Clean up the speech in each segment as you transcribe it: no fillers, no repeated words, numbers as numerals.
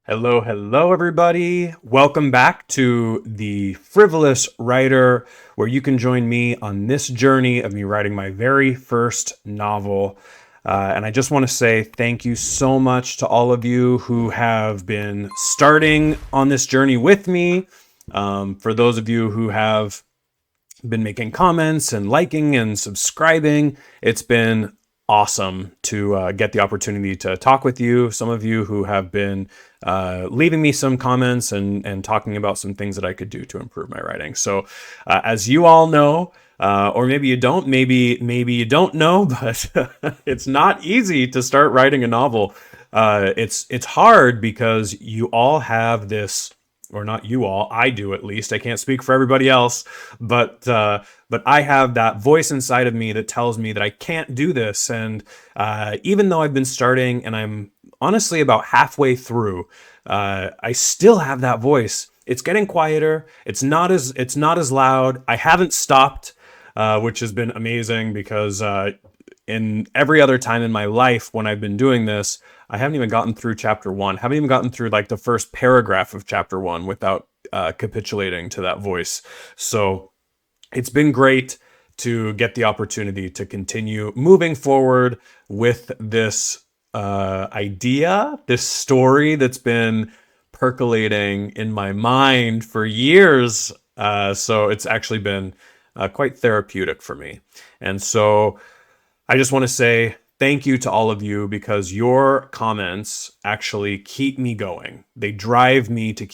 Hello, hello, everybody. Welcome back to the Frivolous Writer, where you can join me on this journey of me writing my very first novel. And I just want to say thank you so much to all of you who have been starting on this journey with me. For those of you who have been making comments and liking and subscribing, it's been awesome to get the opportunity to talk with you. Some of you who have been leaving me some comments and talking about some things that I could do to improve my writing. So as you all know, or maybe you don't, maybe you don't know, but it's not easy to start writing a novel. It's hard because you all have this, or not you all, I do at least. I can't speak for everybody else, but I have that voice inside of me that tells me that I can't do this. And even though I've been starting and I'm honestly about halfway through, I still have that voice. It's getting quieter. It's not as loud. I haven't stopped, which has been amazing because in every other time in my life when I've been doing this, I haven't even gotten through chapter 1. Haven't even gotten through like the first paragraph of chapter 1 without capitulating to that voice. So it's been great to get the opportunity to continue moving forward with this idea, this story that's been percolating in my mind for years. So it's actually been quite therapeutic for me. And so I just want to say thank you to all of you because your comments actually keep me going. They drive me to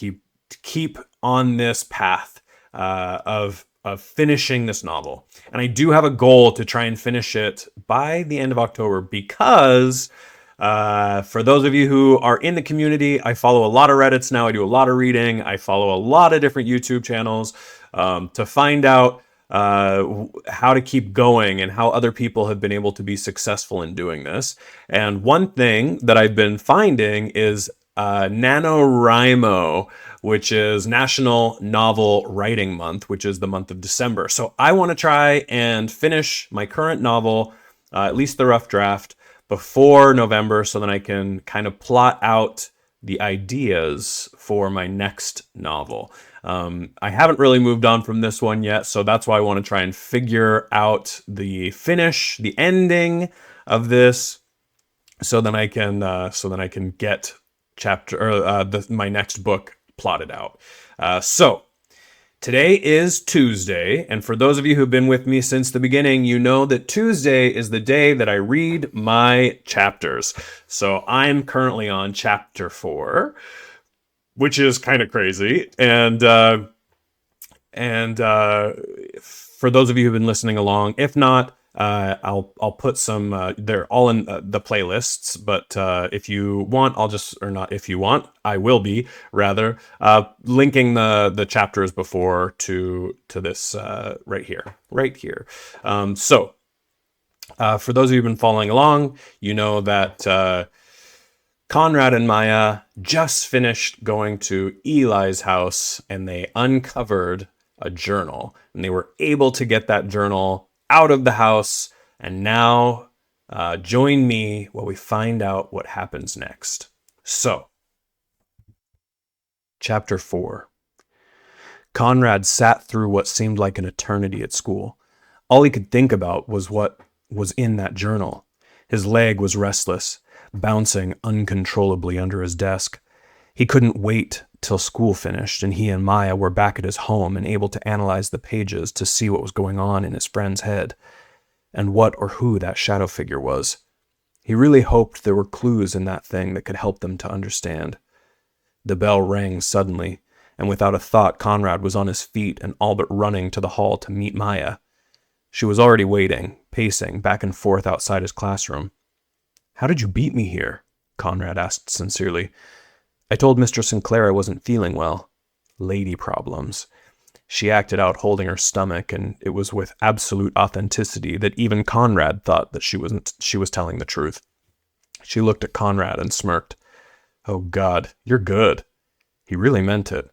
keep on this path of finishing this novel. And I do have a goal to try and finish it by the end of October because for those of you who are in the community, I follow a lot of Reddits now. I do a lot of reading. I follow a lot of different YouTube channels to find out how to keep going and how other people have been able to be successful in doing this. And one thing that I've been finding is NaNoWriMo, which is National Novel Writing Month, which is the month of December. So I want to try and finish my current novel, at least the rough draft, before November so that I can kind of plot out the ideas for my next novel. I haven't really moved on from this one yet, so that's why I want to try and figure out the finish, the ending of this, so then I can get my next book plotted out. So today is Tuesday, and for those of you who've been with me since the beginning, you know that Tuesday is the day that I read my chapters. So I'm currently on chapter 4, which is kind of crazy. And for those of you who've been listening along, if not, I'll put some. They're all in the playlists. But if you want, I will be rather linking the chapters before to this right here. So for those of you who've been following along, you know that. Conrad and Maya just finished going to Eli's house and they uncovered a journal. And they were able to get that journal out of the house. And now join me while we find out what happens next. So, Chapter 4. Conrad sat through what seemed like an eternity at school. All he could think about was what was in that journal. His leg was restless, bouncing uncontrollably under his desk. He couldn't wait till school finished and he and Maya were back at his home and able to analyze the pages to see what was going on in his friend's head and what or who that shadow figure was. He really hoped there were clues in that thing that could help them to understand. The bell rang suddenly, and without a thought, Conrad was on his feet and all but running to the hall to meet Maya. She was already waiting, pacing back and forth outside his classroom. "How did you beat me here?" Conrad asked sincerely. "I told Mr. Sinclair I wasn't feeling well. Lady problems." She acted out holding her stomach, and it was with absolute authenticity that even Conrad thought that she was telling the truth. She looked at Conrad and smirked. Oh God, you're good. He really meant it.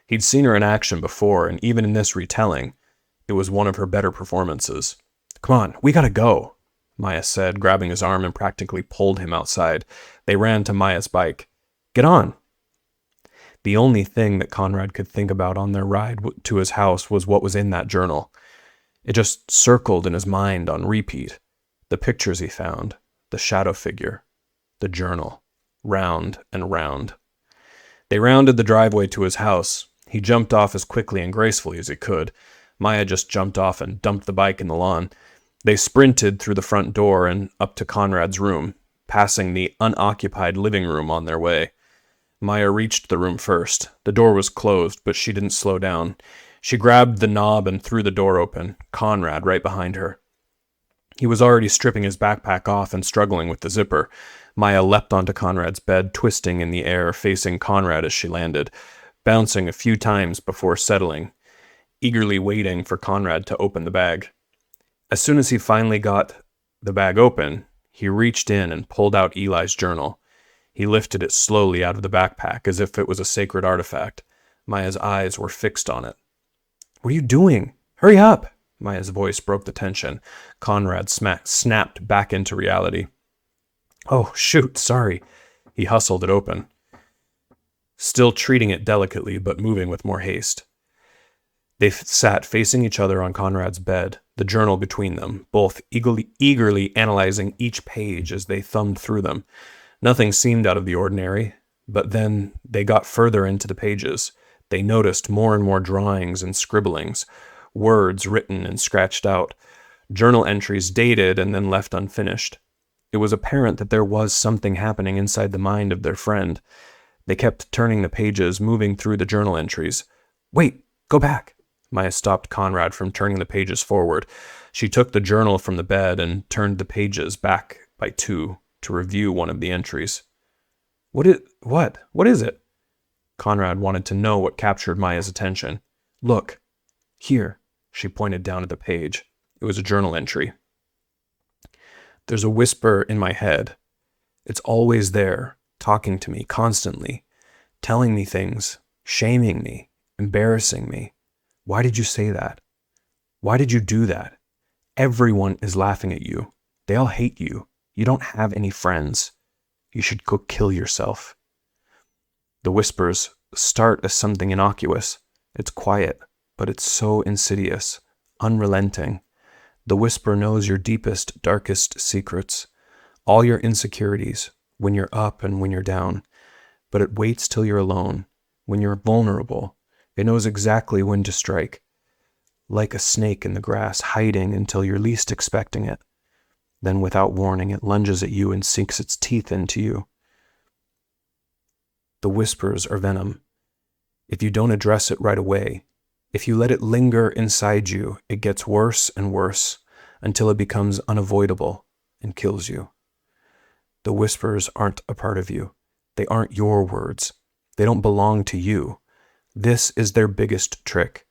He'd seen her in action before, and even in this retelling, it was one of her better performances. "Come on, we gotta go," Maya said, grabbing his arm and practically pulled him outside. They ran to Maya's bike. "Get on." The only thing that Conrad could think about on their ride to his house was what was in that journal. It just circled in his mind on repeat. The pictures he found, the shadow figure, the journal, round and round. They rounded the driveway to his house. He jumped off as quickly and gracefully as he could. Maya just jumped off and dumped the bike in the lawn. They sprinted through the front door and up to Conrad's room, passing the unoccupied living room on their way. Maya reached the room first. The door was closed, but she didn't slow down. She grabbed the knob and threw the door open, Conrad right behind her. He was already stripping his backpack off and struggling with the zipper. Maya leapt onto Conrad's bed, twisting in the air, facing Conrad as she landed, bouncing a few times before settling, eagerly waiting for Conrad to open the bag. As soon as he finally got the bag open, he reached in and pulled out Eli's journal. He lifted it slowly out of the backpack as if it was a sacred artifact. Maya's eyes were fixed on it. "What are you doing? Hurry up!" Maya's voice broke the tension. Conrad snapped back into reality. "Oh, shoot, sorry." He hustled it open, still treating it delicately but moving with more haste. They sat facing each other on Conrad's bed, the journal between them, both eagerly analyzing each page as they thumbed through them. Nothing seemed out of the ordinary, but then they got further into the pages. They noticed more and more drawings and scribblings, words written and scratched out, journal entries dated and then left unfinished. It was apparent that there was something happening inside the mind of their friend. They kept turning the pages, moving through the journal entries. "Wait, go back." Maya stopped Conrad from turning the pages forward. She took the journal from the bed and turned the pages back by 2 to review one of the entries. What is it? Conrad wanted to know what captured Maya's attention. "Look, here." She pointed down at the page. It was a journal entry. "There's a whisper in my head. It's always there, talking to me constantly, telling me things, shaming me, embarrassing me. Why did you say that? Why did you do that? Everyone is laughing at you. They all hate you. You don't have any friends. You should go kill yourself." The whispers start as something innocuous. It's quiet, but it's so insidious, unrelenting. The whisper knows your deepest, darkest secrets, all your insecurities, when you're up and when you're down. But it waits till you're alone, when you're vulnerable. It knows exactly when to strike, like a snake in the grass, hiding until you're least expecting it. Then, without warning, it lunges at you and sinks its teeth into you. The whispers are venom. If you don't address it right away, if you let it linger inside you, it gets worse and worse until it becomes unavoidable and kills you. The whispers aren't a part of you. They aren't your words. They don't belong to you. This is their biggest trick.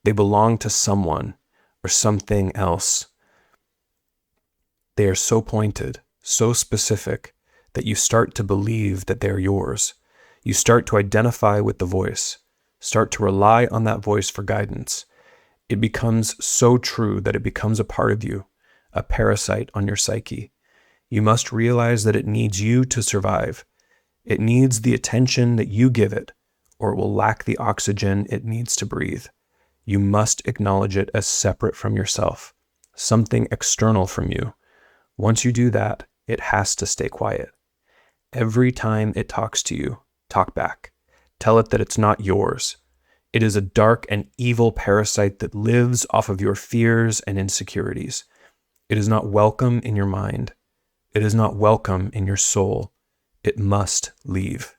They belong to someone or something else. They are so pointed, so specific, that you start to believe that they're yours. You start to identify with the voice, start to rely on that voice for guidance. It becomes so true that it becomes a part of you, a parasite on your psyche. You must realize that it needs you to survive. It needs the attention that you give it, or it will lack the oxygen it needs to breathe. You must acknowledge it as separate from yourself, something external from you. Once you do that, it has to stay quiet. Every time it talks to you, talk back. Tell it that it's not yours. It is a dark and evil parasite that lives off of your fears and insecurities. It is not welcome in your mind. It is not welcome in your soul. It must leave.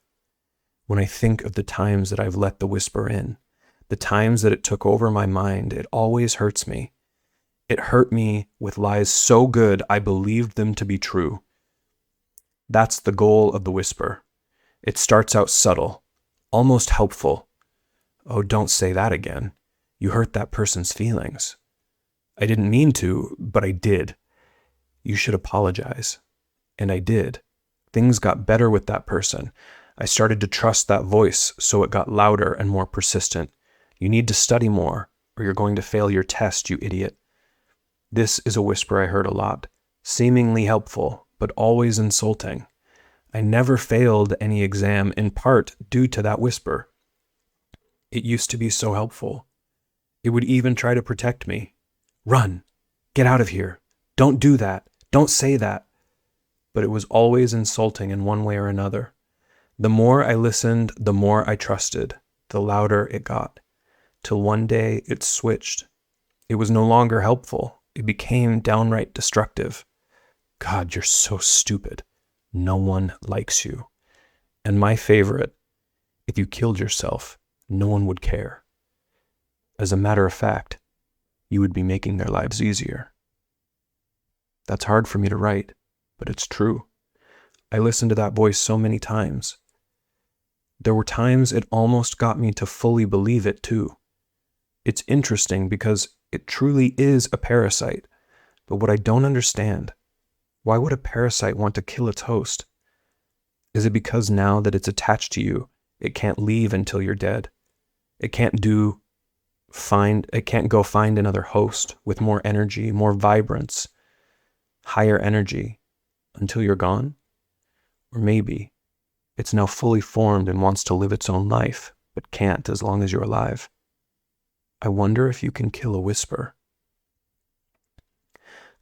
When I think of the times that I've let the whisper in, the times that it took over my mind, it always hurts me. It hurt me with lies so good I believed them to be true. That's the goal of the whisper. It starts out subtle, almost helpful. "Oh, don't say that again. You hurt that person's feelings." "I didn't mean to, but I did." "You should apologize." And I did. Things got better with that person. I started to trust that voice, so it got louder and more persistent. "You need to study more, or you're going to fail your test, you idiot." This is a whisper I heard a lot, seemingly helpful, but always insulting. I never failed any exam in part due to that whisper. It used to be so helpful. It would even try to protect me. Run! Get out of here! Don't do that! Don't say that! But it was always insulting in one way or another. The more I listened, the more I trusted, the louder it got, till one day it switched. It was no longer helpful. It became downright destructive. God, you're so stupid. No one likes you. And my favorite, if you killed yourself, no one would care. As a matter of fact, you would be making their lives easier. That's hard for me to write, but it's true. I listened to that voice so many times. There were times it almost got me to fully believe it too. It's interesting because it truly is a parasite, but what I don't understand, why would a parasite want to kill its host? Is it because now that it's attached to you, it can't leave until you're dead? It can't go find another host with more energy, more vibrance, higher energy until you're gone? Or maybe it's now fully formed and wants to live its own life, but can't as long as you're alive. I wonder if you can kill a whisper.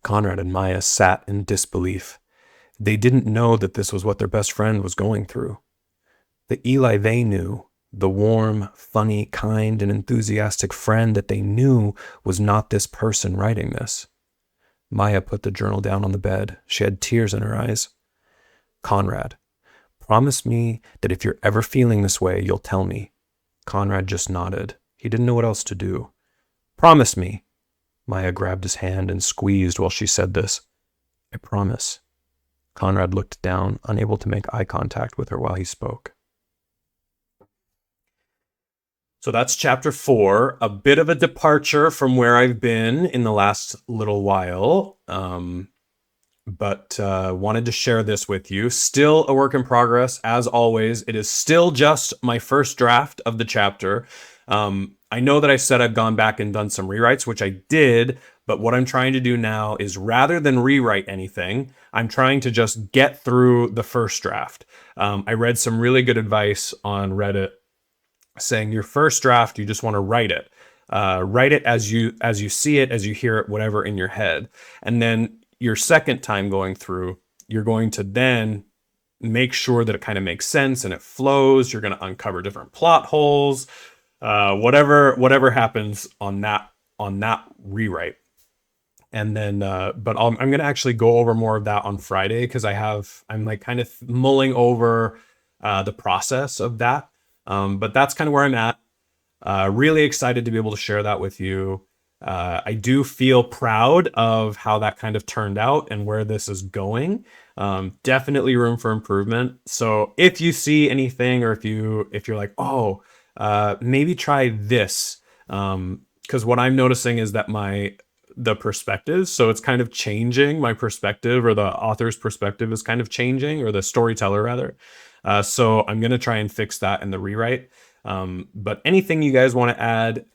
Conrad and Maya sat in disbelief. They didn't know that this was what their best friend was going through. The Eli they knew, the warm, funny, kind, and enthusiastic friend that they knew was not this person writing this. Maya put the journal down on the bed. She had tears in her eyes. Conrad, promise me that if you're ever feeling this way, you'll tell me. Conrad just nodded. He didn't know what else to do. Promise me. Maya grabbed his hand and squeezed while she said this. I promise. Conrad looked down, unable to make eye contact with her while he spoke. So that's chapter 4, a bit of a departure from where I've been in the last little while, but wanted to share this with you. Still a work in progress, as always. It is still just my first draft of the chapter. I know that I said I've gone back and done some rewrites, which I did, but what I'm trying to do now is rather than rewrite anything, I'm trying to just get through the first draft. I read some really good advice on Reddit saying your first draft, you just want to write it. Write it as you see it, as you hear it, whatever in your head. And then your second time going through, you're going to then make sure that it kind of makes sense and it flows. You're going to uncover different plot holes, whatever happens on that rewrite. And then, but I'm going to actually go over more of that on Friday because I'm like kind of mulling over the process of that. But that's kind of where I'm at. Really excited to be able to share that with you. I do feel proud of how that kind of turned out and where this is going. Definitely room for improvement. So if you see anything, or if you're like, oh, maybe try this, because what I'm noticing is that the perspective, so it's kind of changing my perspective, or the author's perspective is kind of changing, or the storyteller rather. So I'm going to try and fix that in the rewrite. But anything you guys want to add,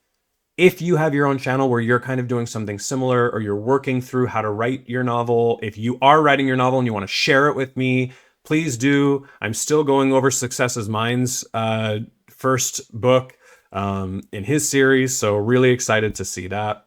if you have your own channel where you're kind of doing something similar, or you're working through how to write your novel, if you are writing your novel and you want to share it with me, please do. I'm still going over Success is Mine's first book in his series. So really excited to see that,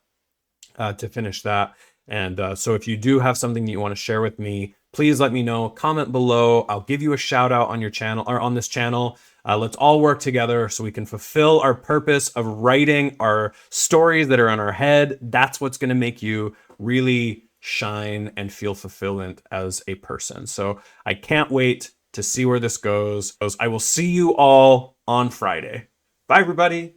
to finish that. And so if you do have something that you want to share with me, please let me know. Comment below. I'll give you a shout out on your channel, or on this channel. Let's all work together so we can fulfill our purpose of writing our stories that are in our head. That's what's going to make you really shine and feel fulfillment as a person. So I can't wait to see where this goes. I will see you all on Friday. Bye, everybody.